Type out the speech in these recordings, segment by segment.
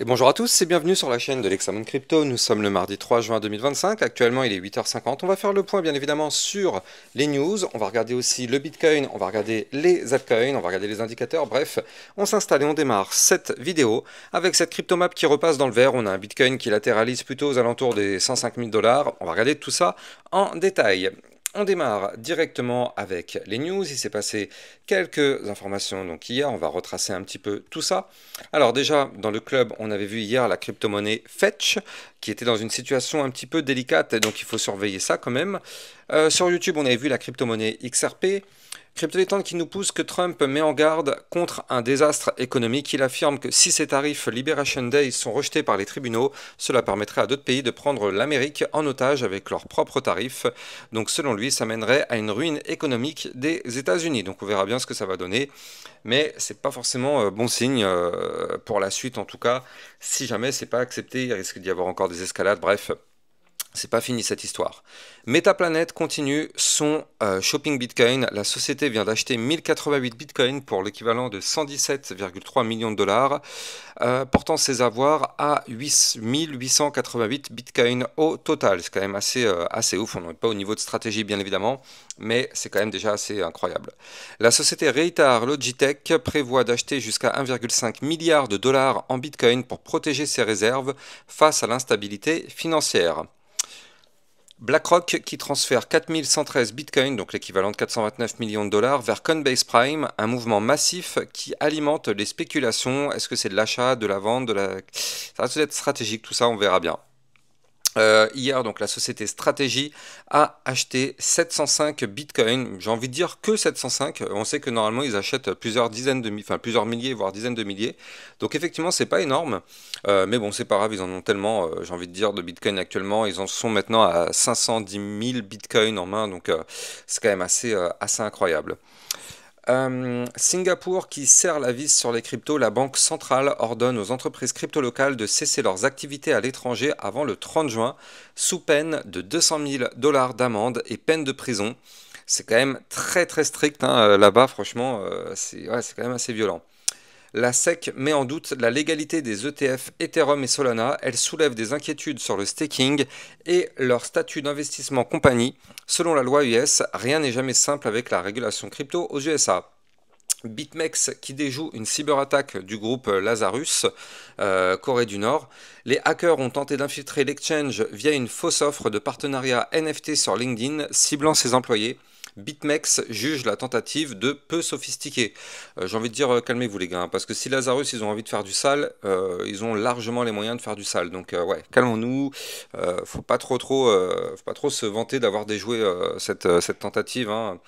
Bonjour à tous et bienvenue sur la chaîne de l'Hexamone Crypto. Nous sommes le mardi 3 juin 2025. Actuellement, il est 8h50. On va faire le point, bien évidemment, sur les news. On va regarder aussi le Bitcoin, on va regarder les altcoins, on va regarder les indicateurs. Bref, on s'installe et on démarre cette vidéo avec cette cryptomap qui repasse dans le vert. On a un Bitcoin qui latéralise plutôt aux alentours des 105 000 $. On va regarder tout ça en détail. On démarre directement avec les news. Il s'est passé quelques informations donc hier. On va retracer un petit peu tout ça. Alors déjà, dans le club, on avait vu hier la crypto-monnaie Fetch qui était dans une situation un petit peu délicate. Donc il faut surveiller ça quand même. Sur YouTube, on avait vu la crypto-monnaie XRP. Crypto-détente qui nous pousse que Trump met en garde contre un désastre économique. Il affirme que si ces tarifs Liberation Day sont rejetés par les tribunaux, cela permettrait à d'autres pays de prendre l'Amérique en otage avec leurs propres tarifs. Donc selon lui, ça mènerait à une ruine économique des États-Unis. Donc on verra bien ce que ça va donner. Mais c'est pas forcément bon signe pour la suite en tout cas. Si jamais c'est pas accepté, il risque d'y avoir encore des escalades. Bref. C'est pas fini cette histoire. Metaplanet continue son shopping Bitcoin. La société vient d'acheter 1088 Bitcoins pour l'équivalent de 117,3 millions de $, portant ses avoirs à 8888 Bitcoins au total. C'est quand même assez ouf. On n'est pas au niveau de stratégie bien évidemment, mais c'est quand même déjà assez incroyable. La société Reitar Logitech prévoit d'acheter jusqu'à 1,5 milliard de $ en Bitcoin pour protéger ses réserves face à l'instabilité financière. BlackRock qui transfère 4113 bitcoins, donc l'équivalent de 429 millions de $, vers Coinbase Prime, un mouvement massif qui alimente les spéculations. Est-ce que c'est de l'achat, de la vente, Ça va être stratégique, tout ça, on verra bien. Hier, donc la société Stratégie a acheté 705 bitcoins. J'ai envie de dire que 705. On sait que normalement ils achètent plusieurs milliers, voire dizaines de milliers. Donc effectivement, c'est pas énorme. Mais bon, c'est pas grave, ils en ont tellement, j'ai envie de dire, de bitcoins actuellement. Ils en sont maintenant à 510 000 bitcoins en main. Donc c'est quand même assez incroyable. Singapour qui serre la vis sur les cryptos, la banque centrale ordonne aux entreprises crypto locales de cesser leurs activités à l'étranger avant le 30 juin, sous peine de 200 000 $ d'amende et peine de prison. C'est quand même très très strict hein, là-bas, franchement, c'est quand même assez violent. La SEC met en doute la légalité des ETF Ethereum et Solana. Elle soulève des inquiétudes sur le staking et leur statut d'investissement compagnie. Selon la loi US, rien n'est jamais simple avec la régulation crypto aux USA. BitMEX qui déjoue une cyberattaque du groupe Lazarus, Corée du Nord. Les hackers ont tenté d'infiltrer l'exchange via une fausse offre de partenariat NFT sur LinkedIn, ciblant ses employés. BitMEX juge la tentative de peu sophistiquée. J'ai envie de dire, calmez-vous les gars, hein, parce que si Lazarus, ils ont envie de faire du sale, ils ont largement les moyens de faire du sale. Donc ouais, calmons-nous, faut pas trop se vanter d'avoir déjoué cette tentative, hein.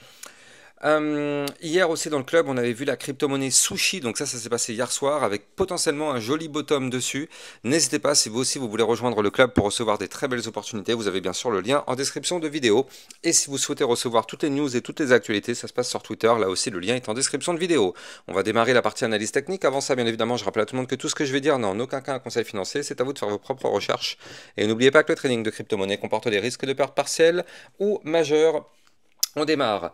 Hier aussi dans le club, on avait vu la crypto-monnaie Sushi, donc ça s'est passé hier soir avec potentiellement un joli bottom dessus. N'hésitez pas si vous aussi vous voulez rejoindre le club pour recevoir des très belles opportunités, vous avez bien sûr le lien en description de vidéo. Et si vous souhaitez recevoir toutes les news et toutes les actualités, ça se passe sur Twitter, là aussi le lien est en description de vidéo. On va démarrer la partie analyse technique. Avant ça, bien évidemment, je rappelle à tout le monde que tout ce que je vais dire n'a en aucun cas un conseil financier, c'est à vous de faire vos propres recherches. Et n'oubliez pas que le trading de crypto-monnaie comporte des risques de perte partielle ou majeure. On démarre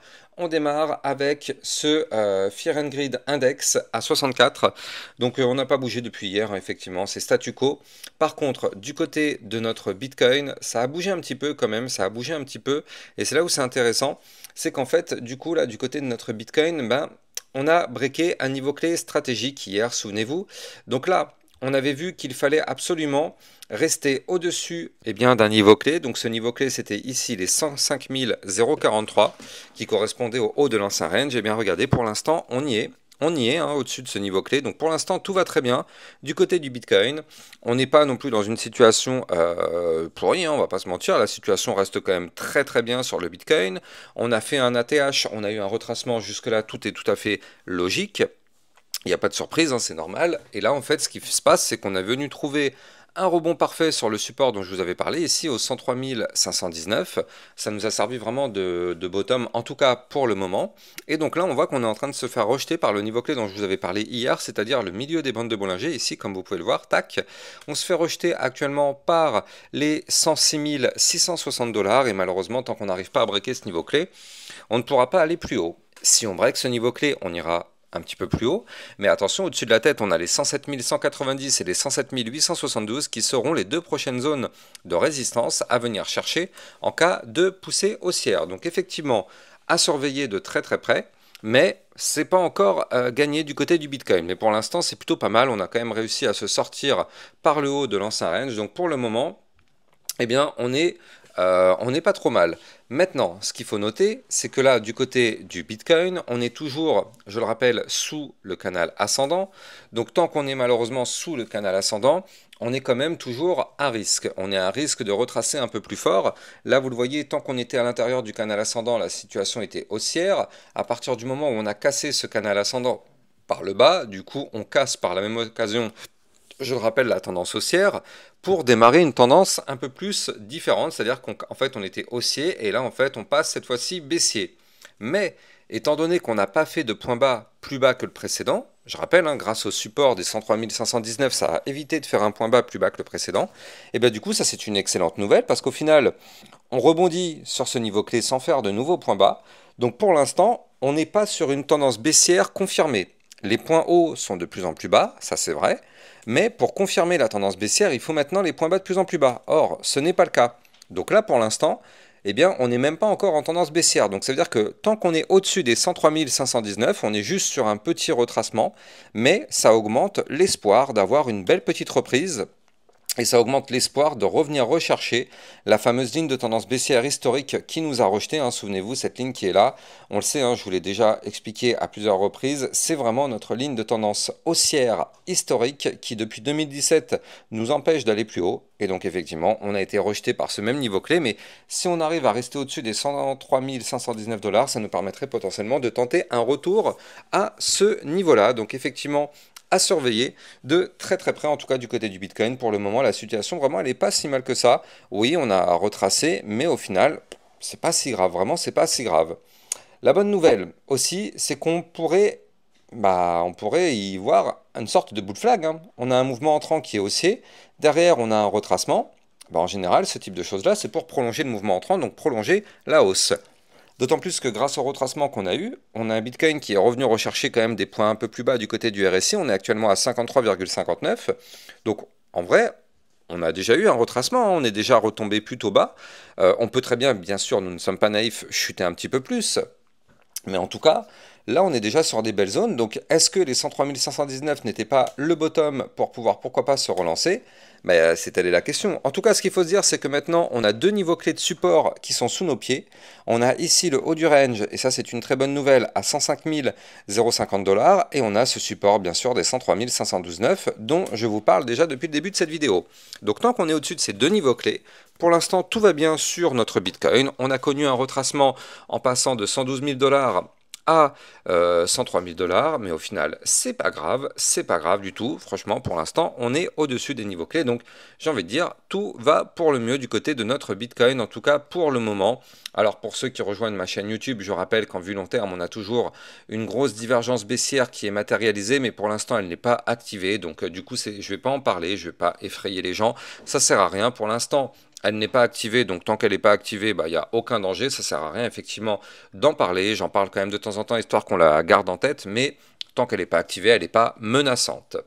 avec ce Fear and Greed Index à 64. Donc on n'a pas bougé depuis hier, hein, effectivement, c'est statu quo. Par contre, du côté de notre Bitcoin, ça a bougé un petit peu quand même, ça a bougé un petit peu. Et c'est là où c'est intéressant, c'est qu'en fait, du coup, là, du côté de notre Bitcoin, ben, on a breaké un niveau clé stratégique hier, souvenez-vous. Donc là, on avait vu qu'il fallait absolument rester au-dessus d'un niveau clé. Donc ce niveau clé, c'était ici les 105 043 qui correspondait au haut de l'ancien range. Et bien regardez, pour l'instant, on y est. On y est, hein, au-dessus de ce niveau clé. Donc pour l'instant, tout va très bien. Du côté du Bitcoin, on n'est pas non plus dans une situation pourrie, hein, on va pas se mentir. La situation reste quand même très très bien sur le Bitcoin. On a fait un ATH, on a eu un retracement jusque-là, tout est tout à fait logique. Il n'y a pas de surprise, hein, c'est normal. Et là, en fait, ce qui se passe, c'est qu'on est venu trouver un rebond parfait sur le support dont je vous avais parlé, ici au 103 519. Ça nous a servi vraiment de bottom, en tout cas pour le moment. Et donc là, on voit qu'on est en train de se faire rejeter par le niveau clé dont je vous avais parlé hier, c'est-à-dire le milieu des bandes de Bollinger. Ici, comme vous pouvez le voir, tac, on se fait rejeter actuellement par les 106 660 $. Et malheureusement, tant qu'on n'arrive pas à breaker ce niveau clé, on ne pourra pas aller plus haut. Si on break ce niveau clé, on ira un petit peu plus haut, mais attention, au-dessus de la tête, on a les 107 190 et les 107 872 qui seront les deux prochaines zones de résistance à venir chercher en cas de poussée haussière. Donc effectivement, à surveiller de très très près, mais c'est pas encore gagné du côté du Bitcoin. Mais pour l'instant, c'est plutôt pas mal. On a quand même réussi à se sortir par le haut de l'ancien range. Donc pour le moment, eh bien, on n'est pas trop mal. Maintenant, ce qu'il faut noter, c'est que là, du côté du Bitcoin, on est toujours, je le rappelle, sous le canal ascendant. Donc, tant qu'on est malheureusement sous le canal ascendant, on est quand même toujours à risque. On est à risque de retracer un peu plus fort. Là, vous le voyez, tant qu'on était à l'intérieur du canal ascendant, la situation était haussière. À partir du moment où on a cassé ce canal ascendant par le bas, du coup, on casse par la même occasion, je le rappelle, la tendance haussière, pour démarrer une tendance un peu plus différente, c'est-à-dire qu'en fait on était haussier et là en fait on passe cette fois-ci baissier. Mais étant donné qu'on n'a pas fait de point bas plus bas que le précédent, je rappelle, hein, grâce au support des 103 519, ça a évité de faire un point bas plus bas que le précédent, et bien du coup ça c'est une excellente nouvelle parce qu'au final on rebondit sur ce niveau clé sans faire de nouveaux points bas, donc pour l'instant on n'est pas sur une tendance baissière confirmée. Les points hauts sont de plus en plus bas, ça c'est vrai, mais pour confirmer la tendance baissière, il faut maintenant les points bas de plus en plus bas. Or, ce n'est pas le cas. Donc là, pour l'instant, eh bien, on n'est même pas encore en tendance baissière. Donc ça veut dire que tant qu'on est au-dessus des 103 519, on est juste sur un petit retracement, mais ça augmente l'espoir d'avoir une belle petite reprise. Et ça augmente l'espoir de revenir rechercher la fameuse ligne de tendance baissière historique qui nous a rejeté. Hein. Souvenez-vous, cette ligne qui est là, on le sait, hein, je vous l'ai déjà expliqué à plusieurs reprises, c'est vraiment notre ligne de tendance haussière historique qui depuis 2017 nous empêche d'aller plus haut. Et donc effectivement, on a été rejeté par ce même niveau clé, mais si on arrive à rester au-dessus des 103 519 $, ça nous permettrait potentiellement de tenter un retour à ce niveau-là. Donc effectivement, à surveiller de très très près, en tout cas du côté du Bitcoin. Pour le moment, la situation vraiment elle n'est pas si mal que ça. Oui, on a retracé, mais au final, c'est pas si grave, vraiment c'est pas si grave. La bonne nouvelle aussi, c'est qu'on pourrait, on pourrait y voir une sorte de bout de flag. Hein. On a un mouvement entrant qui est haussier, derrière on a un retracement. En général, ce type de choses-là, c'est pour prolonger le mouvement entrant, donc prolonger la hausse. D'autant plus que grâce au retracement qu'on a eu, on a un Bitcoin qui est revenu rechercher quand même des points un peu plus bas du côté du RSI. On est actuellement à 53,59. Donc en vrai, on a déjà eu un retracement, hein. On est déjà retombé plutôt bas. On peut très bien sûr, nous ne sommes pas naïfs, chuter un petit peu plus. Mais en tout cas, là on est déjà sur des belles zones. Donc est-ce que les 103 519 n'étaient pas le bottom pour pouvoir, pourquoi pas, se relancer? C'est telle est la question. En tout cas, ce qu'il faut se dire, c'est que maintenant, on a deux niveaux clés de support qui sont sous nos pieds. On a ici le haut du range, et ça c'est une très bonne nouvelle, à 105 050 $. Et on a ce support, bien sûr, des 103 512,9, dont je vous parle déjà depuis le début de cette vidéo. Donc tant qu'on est au-dessus de ces deux niveaux clés, pour l'instant, tout va bien sur notre Bitcoin. On a connu un retracement en passant de 112 000 $ à 103 000 $, mais au final, c'est pas grave du tout. Franchement, pour l'instant, on est au-dessus des niveaux clés, donc j'ai envie de dire, tout va pour le mieux du côté de notre Bitcoin, en tout cas pour le moment. Alors pour ceux qui rejoignent ma chaîne YouTube, je rappelle qu'en vue long terme, on a toujours une grosse divergence baissière qui est matérialisée, mais pour l'instant, elle n'est pas activée, donc du coup, je ne vais pas en parler, je ne vais pas effrayer les gens, ça sert à rien pour l'instant. Elle n'est pas activée, donc tant qu'elle n'est pas activée, il n'y a aucun danger, ça sert à rien effectivement d'en parler. J'en parle quand même de temps en temps, histoire qu'on la garde en tête, mais tant qu'elle n'est pas activée, elle n'est pas menaçante.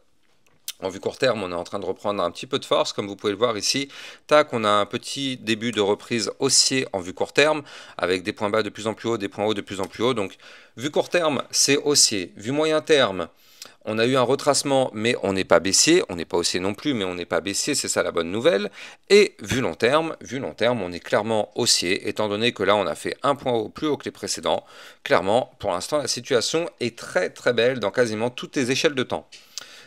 En vue court terme, on est en train de reprendre un petit peu de force, comme vous pouvez le voir ici. Tac, on a un petit début de reprise haussier en vue court terme, avec des points bas de plus en plus haut, des points hauts de plus en plus haut. Donc, vue court terme, c'est haussier. Vue moyen terme, on a eu un retracement, mais on n'est pas baissier. On n'est pas haussier non plus, mais on n'est pas baissier, c'est ça la bonne nouvelle. Et vue long terme, on est clairement haussier, étant donné que là, on a fait un point haut plus haut que les précédents. Clairement, pour l'instant, la situation est très très belle dans quasiment toutes les échelles de temps.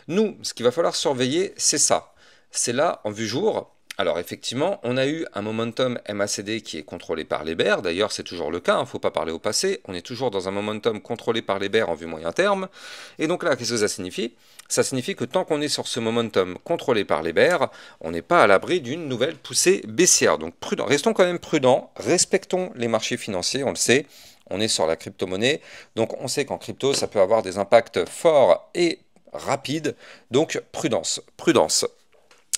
Nous, ce qu'il va falloir surveiller, c'est ça. C'est là, en vue jour. Alors effectivement, on a eu un momentum MACD qui est contrôlé par les bears. D'ailleurs, c'est toujours le cas, il ne faut pas parler au passé. On est toujours dans un momentum contrôlé par les bears en vue moyen terme. Et donc là, qu'est-ce que ça signifie? Ça signifie que tant qu'on est sur ce momentum contrôlé par les bears, on n'est pas à l'abri d'une nouvelle poussée baissière. Donc prudent. Restons quand même prudents, respectons les marchés financiers, on le sait. On est sur la crypto-monnaie, donc on sait qu'en crypto, ça peut avoir des impacts forts et rapides. Donc prudence, prudence.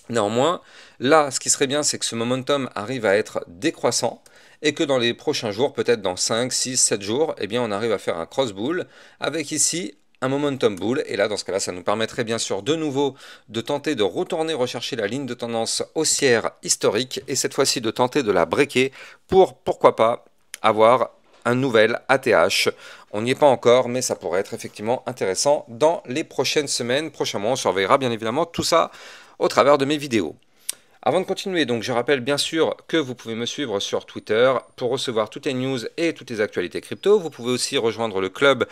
Néanmoins, là, ce qui serait bien, c'est que ce momentum arrive à être décroissant et que dans les prochains jours, peut-être dans 5, 6, 7 jours, eh bien, on arrive à faire un cross-bull avec ici un momentum bull, et là dans ce cas là ça nous permettrait bien sûr de nouveau de tenter de retourner rechercher la ligne de tendance haussière historique et cette fois-ci de tenter de la breaker pour pourquoi pas avoir un nouvel ATH. On n'y est pas encore, mais ça pourrait être effectivement intéressant dans les prochaines semaines, prochains mois. On surveillera bien évidemment tout ça au travers de mes vidéos. Avant de continuer, donc je rappelle bien sûr que vous pouvez me suivre sur Twitter pour recevoir toutes les news et toutes les actualités crypto. Vous pouvez aussi rejoindre le club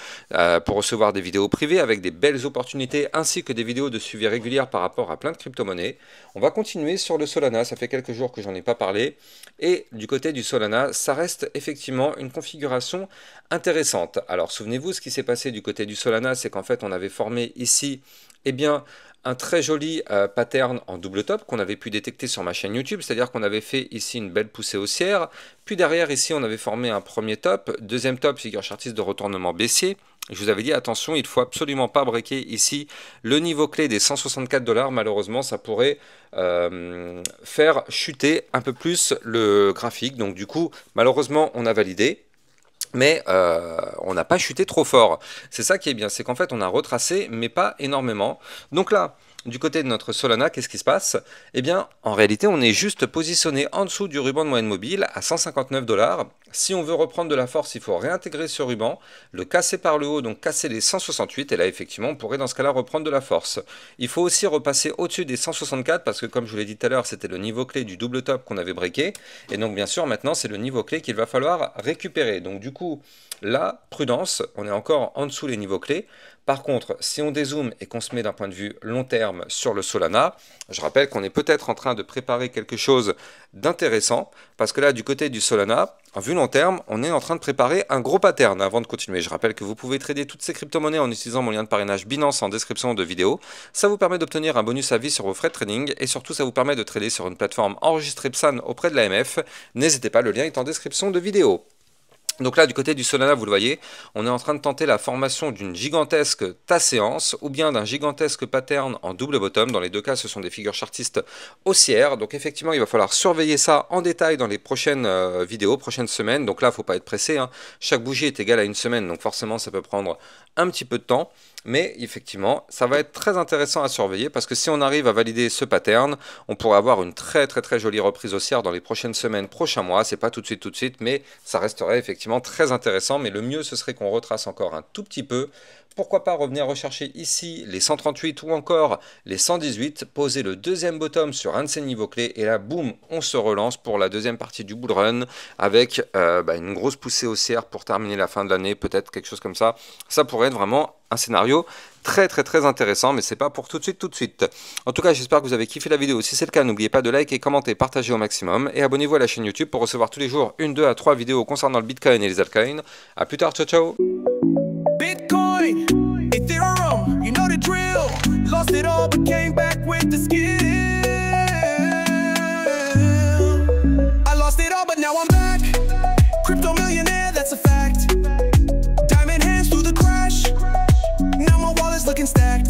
pour recevoir des vidéos privées avec des belles opportunités ainsi que des vidéos de suivi régulières par rapport à plein de crypto-monnaies. On va continuer sur le Solana, ça fait quelques jours que j'en ai pas parlé. Et du côté du Solana, ça reste effectivement une configuration intéressante. Alors souvenez-vous, ce qui s'est passé du côté du Solana, c'est qu'en fait on avait formé ici, eh bien, un très joli pattern en double top qu'on avait pu détecter sur ma chaîne YouTube, c'est-à-dire qu'on avait fait ici une belle poussée haussière, puis derrière ici on avait formé un premier top, deuxième top figure chartiste de retournement baissier. Je vous avais dit attention, il faut absolument pas breaker ici le niveau clé des 164 $, malheureusement ça pourrait faire chuter un peu plus le graphique, donc du coup malheureusement on a validé. Mais on n'a pas chuté trop fort. C'est ça qui est bien, c'est qu'en fait on a retracé, mais pas énormément. Donc là, du côté de notre Solana, qu'est-ce qui se passe? Eh bien, en réalité, on est juste positionné en dessous du ruban de moyenne mobile à 159 $. Si on veut reprendre de la force, il faut réintégrer ce ruban, le casser par le haut, donc casser les 168, et là, effectivement, on pourrait dans ce cas-là reprendre de la force. Il faut aussi repasser au-dessus des 164, parce que comme je vous l'ai dit tout à l'heure, c'était le niveau clé du double top qu'on avait breaké, et donc bien sûr, maintenant, c'est le niveau clé qu'il va falloir récupérer. Donc du coup, là, prudence, on est encore en dessous les niveaux clés. Par contre, si on dézoome et qu'on se met d'un point de vue long terme sur le Solana, je rappelle qu'on est peut-être en train de préparer quelque chose d'intéressant, parce que là, du côté du Solana, en vue long terme, on est en train de préparer un gros pattern. Avant de continuer, je rappelle que vous pouvez trader toutes ces crypto-monnaies en utilisant mon lien de parrainage Binance en description de vidéo. Ça vous permet d'obtenir un bonus à vie sur vos frais de trading, et surtout, ça vous permet de trader sur une plateforme enregistrée PSAN auprès de l'AMF. N'hésitez pas, le lien est en description de vidéo. Donc là, du côté du Solana, vous le voyez, on est en train de tenter la formation d'une gigantesque tasséance ou bien d'un gigantesque pattern en double bottom. Dans les deux cas, ce sont des figures chartistes haussières. Donc effectivement, il va falloir surveiller ça en détail dans les prochaines vidéos, prochaines semaines. Donc là, il ne faut pas être pressé, hein. Chaque bougie est égale à une semaine, donc forcément, ça peut prendre un petit peu de temps. Mais effectivement, ça va être très intéressant à surveiller parce que si on arrive à valider ce pattern, on pourrait avoir une très jolie reprise haussière dans les prochaines semaines, prochains mois. C'est pas tout de suite, mais ça resterait effectivement très intéressant. Mais le mieux, ce serait qu'on retrace encore un tout petit peu. Pourquoi pas revenir rechercher ici les 138 ou encore les 118, poser le deuxième bottom sur un de ces niveaux clés et là, boum, on se relance pour la deuxième partie du bull run avec une grosse poussée haussière pour terminer la fin de l'année, peut-être quelque chose comme ça. Ça pourrait être vraiment un scénario très intéressant, mais c'est pas pour tout de suite. En tout cas, j'espère que vous avez kiffé la vidéo. Si c'est le cas, n'oubliez pas de liker, commenter, partager au maximum et abonnez-vous à la chaîne YouTube pour recevoir tous les jours 1, 2 à 3 vidéos concernant le Bitcoin et les altcoins. A plus tard, ciao ciao. Bitcoin, Ethereum, you know the drill. Lost it all but came back with the skill. I lost it all but now I'm back. Crypto millionaire, that's a fact. Diamond hands through the crash. Now my wallet's looking stacked.